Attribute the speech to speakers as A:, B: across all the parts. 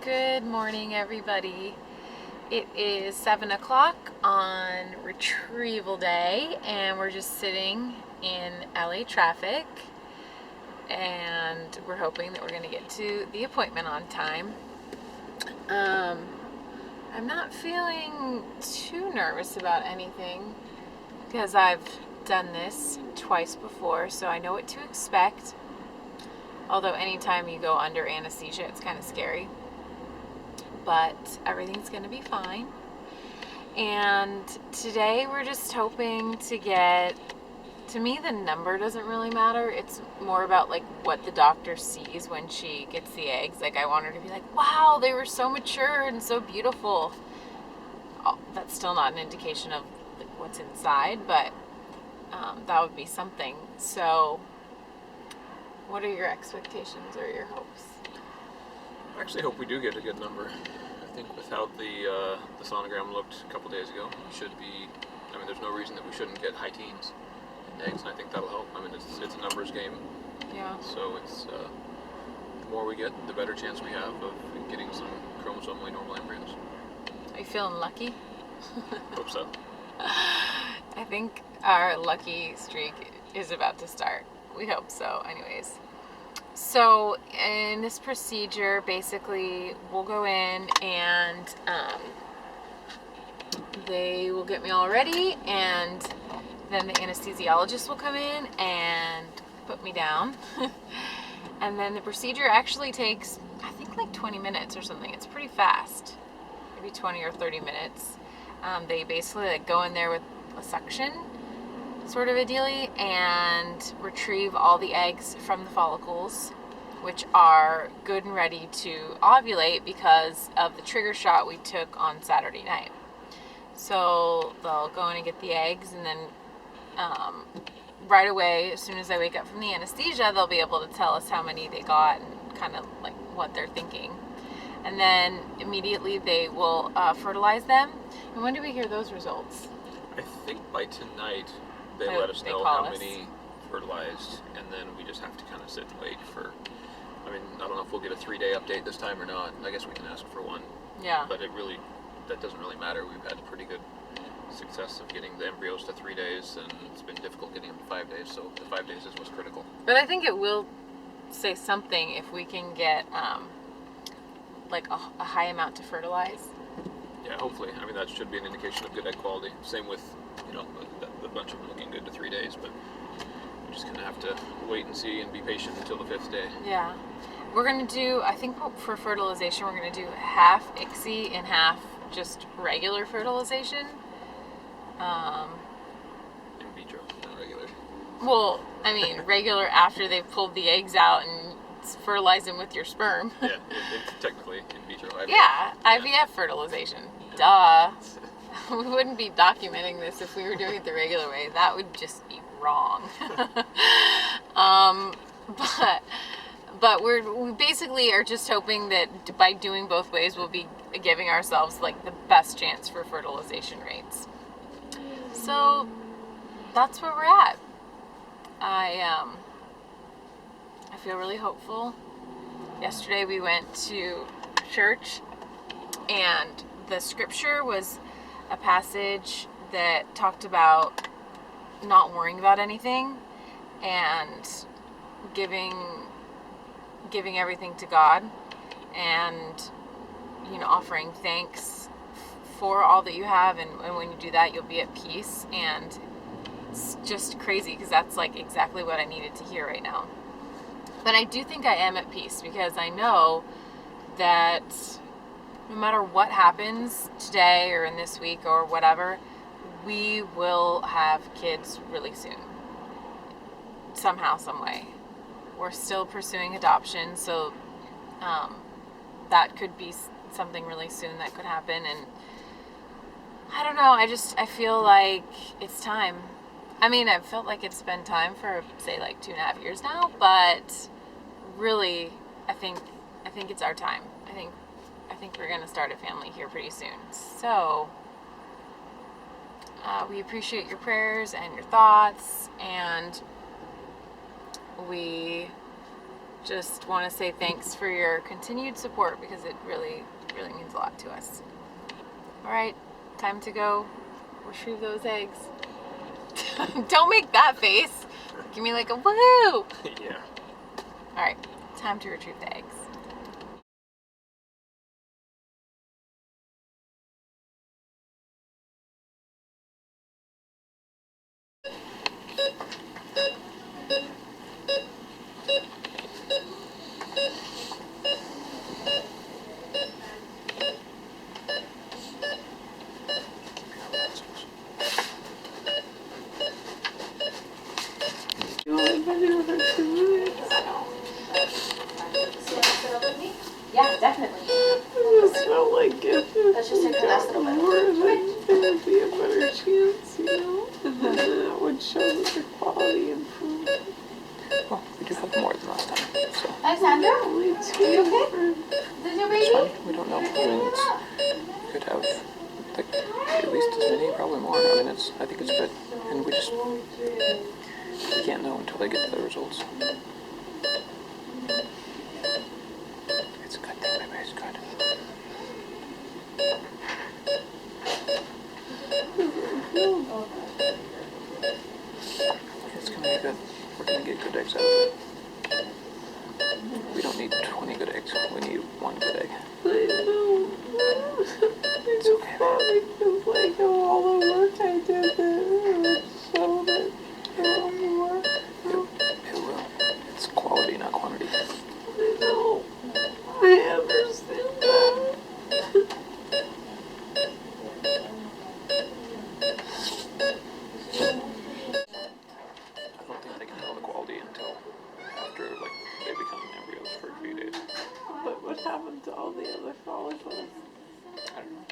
A: Good morning, everybody. It is 7 o'clock on Retrieval Day, and we're just sitting in LA traffic, and we're hoping that we're going to get to the appointment on time. I'm not feeling too nervous about anything because I've done this twice before, so I know what to expect. Although anytime you go under anesthesia, it's kind of scary. But everything's going to be fine. And today we're just hoping to get, to me the number doesn't really matter. It's more about like what the doctor sees when she gets the eggs. Like I want her to be like, wow, they were so mature and so beautiful. Oh, that's still not an indication of like, what's inside, but that would be something. So what are your expectations or your hopes?
B: I actually hope we do get a good number. I think with how the sonogram looked a couple days ago, we should be. I mean, there's no reason that we shouldn't get high teens in eggs, and I think that'll help. I mean, it's a numbers game.
A: Yeah.
B: So it's the more we get, the better chance we have of getting some chromosomally normal embryos.
A: Are you feeling lucky?
B: Hope so.
A: I think our lucky streak is about to start. We hope so, anyways. So in this procedure, basically, we'll go in and they will get me all ready, and then the anesthesiologist will come in and put me down. And then the procedure actually takes, I think, like 20 minutes or something. It's pretty fast, maybe 20 or 30 minutes. They basically like go in there with a suction sort of a dealie and retrieve all the eggs from the follicles, which are good and ready to ovulate because of the trigger shot we took on Saturday night. So they'll go in and get the eggs, and then right away, as soon as I wake up from the anesthesia, they'll be able to tell us how many they got and kind of like what they're thinking. And then immediately they will fertilize them. And when do we hear those results?
B: I think by tonight they let us know how many fertilized, and then we just have to kind of sit and wait for. I mean, I don't know if we'll get a 3-day update this time or not. I guess we can ask for one.
A: Yeah.
B: But that doesn't really matter. We've had pretty good success of getting the embryos to 3 days, and it's been difficult getting them to 5 days. So the 5 days is what's critical.
A: But I think it will say something if we can get like a high amount to fertilize.
B: Yeah, hopefully. I mean, that should be an indication of good egg quality. Same with, a bunch of them looking good to 3 days, but we're just going to have to wait and see and be patient until the 5th day.
A: Yeah. We're going to do, I think for fertilization, we're going to do half ICSI and half just regular fertilization.
B: In vitro, not regular.
A: Well, I mean, regular after they've pulled the eggs out and fertilize them with your sperm.
B: Yeah, technically in vitro IVF.
A: Yeah, IVF fertilization. Duh. We wouldn't be documenting this if we were doing it the regular way. That would just be wrong. But we basically are just hoping that by doing both ways, we'll be giving ourselves like the best chance for fertilization rates. So that's where we're at. I feel really hopeful. Yesterday we went to church, and the scripture was a passage that talked about not worrying about anything and giving everything to God, and offering thanks for all that you have, and when you do that, you'll be at peace. And it's just crazy because that's like exactly what I needed to hear right now. But I do think I am at peace because I know that no matter what happens today or in this week or whatever, we will have kids really soon. Somehow, some way. We're still pursuing adoption, so that could be something really soon that could happen. And I don't know, I feel like it's time. I mean, I've felt like it's been time for, say, like 2.5 years now, but really, I think it's our time. I think we're going to start a family here pretty soon. So we appreciate your prayers and your thoughts, and we just want to say thanks for your continued support because it really, really means a lot to us. All right, time to go retrieve those eggs. Don't make that face. Give me like a woo.
B: Yeah.
A: All right, time to retrieve the eggs. Yeah, definitely.
C: It just felt like if
A: Let's just take the last little bit.
C: more, then there would be a better chance, you know? And then that would show that the quality improved.
B: Well, we do have more than last time, so
A: Alexandra,
C: Only two.
A: are you okay? Is this your
B: it's
A: baby?
B: fine. We don't know. I mean, we could have like at least as many, probably more. I mean, I think it's good, and we can't know until they get the results. It's a good thing, baby. It's good. It's gonna be good. We're gonna get good eggs out of it. We don't need 20 good eggs. We need one good egg.
C: I know.
B: It's okay.
C: Because like of all the work I did, it would show that there were more.
B: It will. It's quality, not quantity.
C: I know. I understand that.
B: I don't think they can tell the quality until after like they become embryos for a few days.
C: But what happened to all the other follicles?
B: I don't know.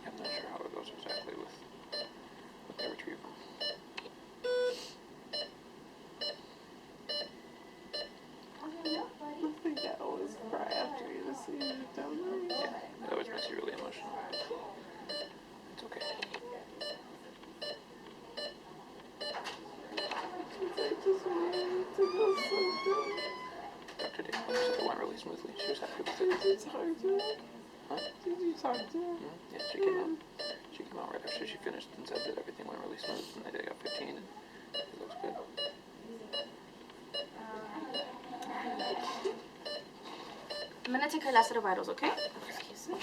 B: I'm not sure how it goes exactly with the retrieval.
C: I think I always cry after you to see you, don't I?
B: Yeah, it always makes you really emotional. It's okay.
C: I just wanted it to go so good.
B: Dr. Dave said it went really smoothly. She was happy with it.
C: Did you talk to her?
B: Huh?
C: Did you talk to her?
B: Yeah, she came out. She came out right after she finished and said that everything went really smooth and they got 15 and it looks good.
A: I'm gonna take her last set of vitals, okay? Excuse me.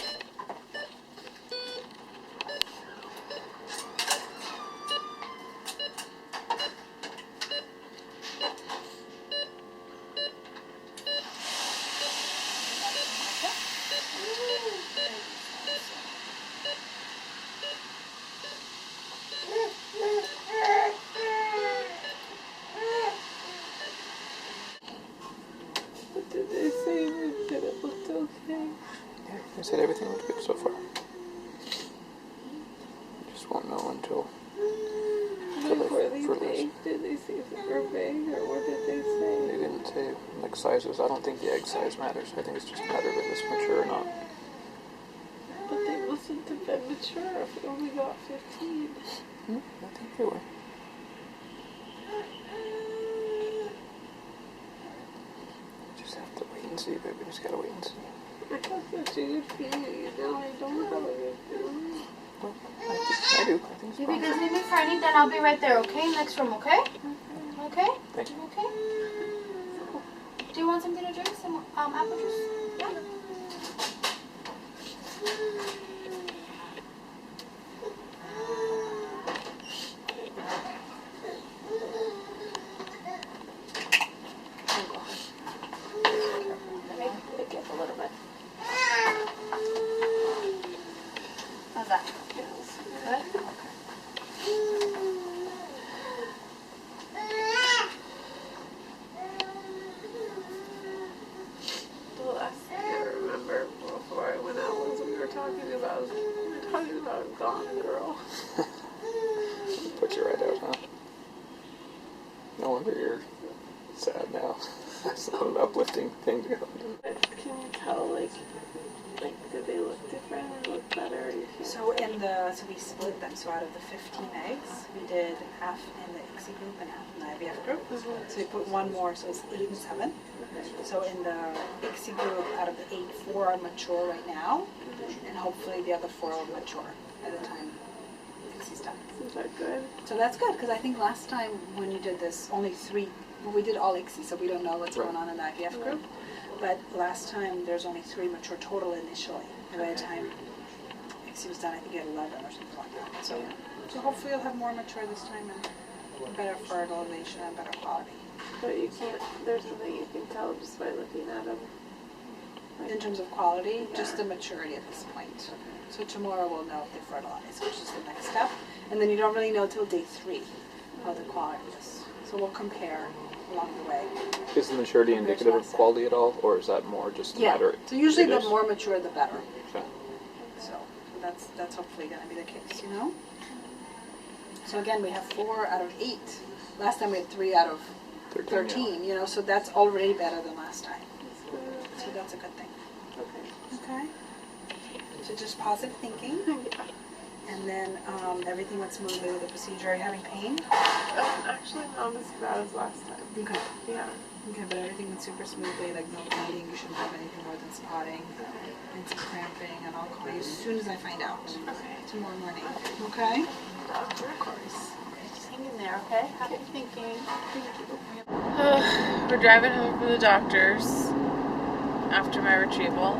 C: What did they say that it looked okay?
B: Yeah, they said everything looked good so far. Just won't know until
C: Like, were these
B: fertilize.
C: big? Did they say if they were big, or what did they say?
B: They didn't say like sizes. I don't think the egg size matters. I think it's just a matter of if it's mature or not.
C: But they mustn't have been mature if we only got 15.
B: I think they were. Just have to wait and see, baby. Just gotta wait and see.
C: I have such a good feeling, and now I don't have a good feeling.
B: Well, I do. I think it's
D: If you
B: fine.
D: guys need me for anything, I'll be right there, okay? Next room, okay? Okay?
B: Thank you.
D: Okay? Do you want something to drink? Some apple juice? Yeah.
C: Pick up a little bit.
D: How's that?
C: Yes.
D: Good?
C: The last thing I remember before I went out was we were talking about Gone Girl.
B: Put you right out, huh? No wonder you're sad now. That's not an uplifting thing to go do.
C: I can tell, like, Like, did they look different or look better? Or you can't
E: So
C: say?
E: so we split them. So out of the 15 eggs, we did half in the ICSI group and half in the IVF group. So we put one more, so it's 8 and 7. So in the ICSI group, out of the 8, 4 are mature right now, and hopefully the other 4 will mature by the time ICSI's done.
C: Is that good?
E: So that's good, because I think last time when you did this, only 3, well, we did all ICSI, so we don't know what's going on in the IVF group. But last time, there's only 3 mature total initially. And by the time ICSI was done, I think you had 11 or something like that. So hopefully you'll have more mature this time and better fertilization and better quality.
C: But you can't, there's something you can tell just by looking at them.
E: In terms of quality, just the maturity at this point. So tomorrow we'll know if they fertilize, which is the next step. And then you don't really know till day 3 how the quality is. So we'll compare along the way.
F: Is the maturity indicative of quality at all, or is that more just a matter?
E: So usually
F: it
E: the
F: is?
E: more mature, the better.
F: Okay.
E: So that's hopefully going to be the case, you know? So again, we have 4 out of 8. Last time we had 3 out of 13, you know, so that's already better than last time. So that's a good thing.
C: Okay.
E: Okay? So just positive thinking. And then everything went smoothly with the procedure. Are you having pain?
C: Actually, not as bad as last time.
E: Okay.
C: Yeah.
E: Okay, but everything went super smoothly, like no bleeding. You shouldn't have anything more than spotting and some cramping, and I'll call you as soon as I find out.
C: Okay.
E: Tomorrow morning. Okay?
C: Of course.
D: Just hang in there, okay? Happy thinking.
A: We're driving home from the doctor's after my retrieval,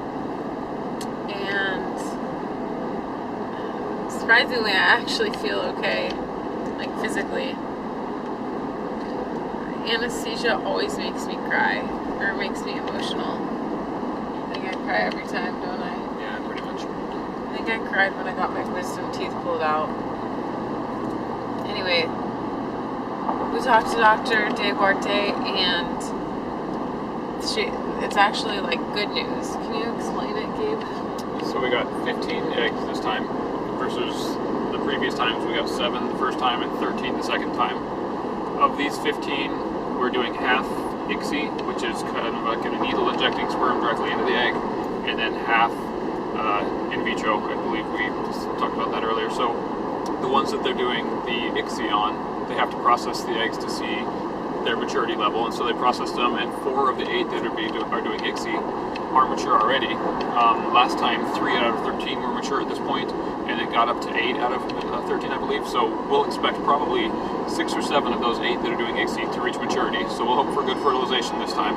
A: and surprisingly, I actually feel okay, like physically. Anesthesia always makes me cry, or makes me emotional. I think I cry every time, don't I?
B: Yeah, pretty much.
A: I think I cried when I got my wisdom teeth pulled out. Anyway, we talked to Dr. Duarte, and it's actually like good news. Can you explain it, Gabe?
B: So we got 15 eggs this time versus the previous times we got 7 the first time and 13 the second time. Of these 15, we're doing half ICSI, which is kind of like a needle injecting sperm directly into the egg, and then half in vitro. I believe we just talked about that earlier. So the ones that they're doing the ICSI on, they have to process the eggs to see their maturity level, and so they process them, and 4 of the 8 that are doing ICSI are mature already. Last time 3 out of 13 were mature at this point, and it got up to 8 out of 13, I believe. So we'll expect probably 6 or 7 of those 8 that are doing ICSI to reach maturity. So we'll hope for good fertilization this time.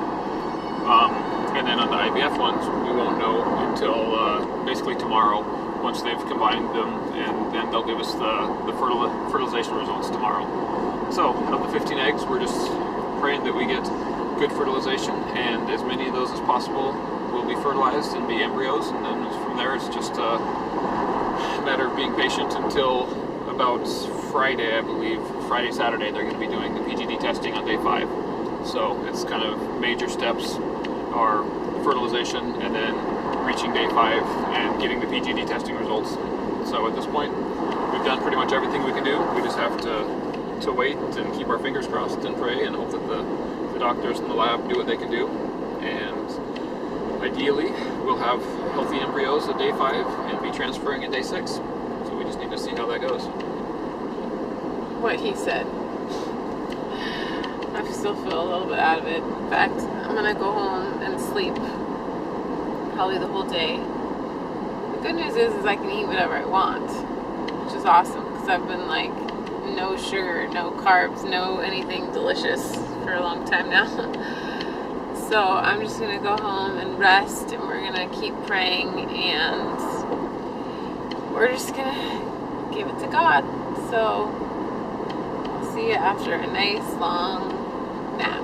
B: And then on the IVF ones, we won't know until basically tomorrow, once they've combined them, and then they'll give us the fertilization results tomorrow. So of the 15 eggs, we're just praying that we get good fertilization, and as many of those as possible will be fertilized and be embryos, and then from there it's just a matter of being patient until about Friday, I believe. Friday, Saturday, they're going to be doing the PGD testing on day 5. So it's kind of major steps are fertilization and then reaching day 5 and getting the PGD testing results. So at this point, we've done pretty much everything we can do. We just have to wait and keep our fingers crossed and pray and hope that the doctors in the lab do what they can do. And ideally, we'll have healthy embryos at day 5 and be transferring at day 6. So we just need to see how that goes.
A: What he said. I still feel a little bit out of it. In fact, I'm gonna go home and sleep probably the whole day. The good news is I can eat whatever I want, which is awesome, because I've been like no sugar, no carbs, no anything delicious for a long time now. So I'm just gonna go home and rest, and we're gonna keep praying, and we're just gonna give it to God. So I'll see you after a nice long nap.